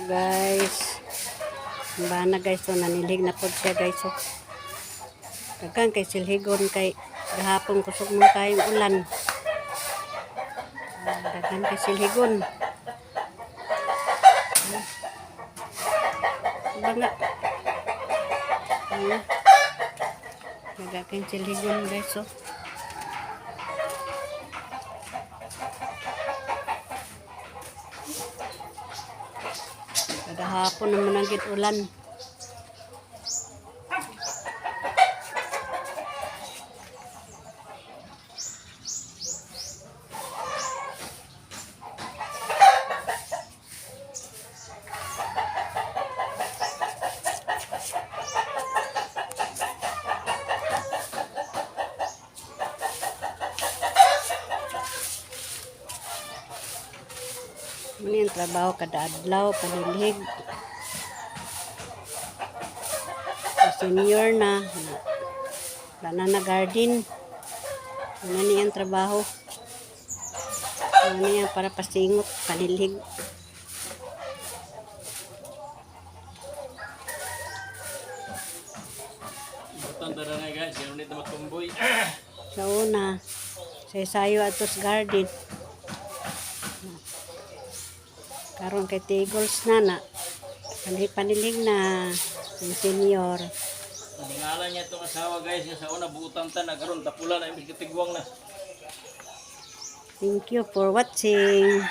Guys, bana guys, so nanilig na po siya guys. So, kagang kay silhigon kay gahapon kusog mo kayong ulan. Kagang kay silhigon. Banga. Kagang kay silhigon guys. So, kada hapon naman ang ulan. Muna yung trabaho kada adlaw, panilig. Senior na banana garden. Ano niyan trabaho? Ano niyan para pasingot, panilig. Tanda na guys, yan ulit na matumboy. Sa una, sa sayo atos garden. Karon kay Tigles na panilig na yung senior. Ang ngalan niya itong asawa guys, yung sa una buutan ta na karon tapulan na imbis katigwang na. Thank you for watching.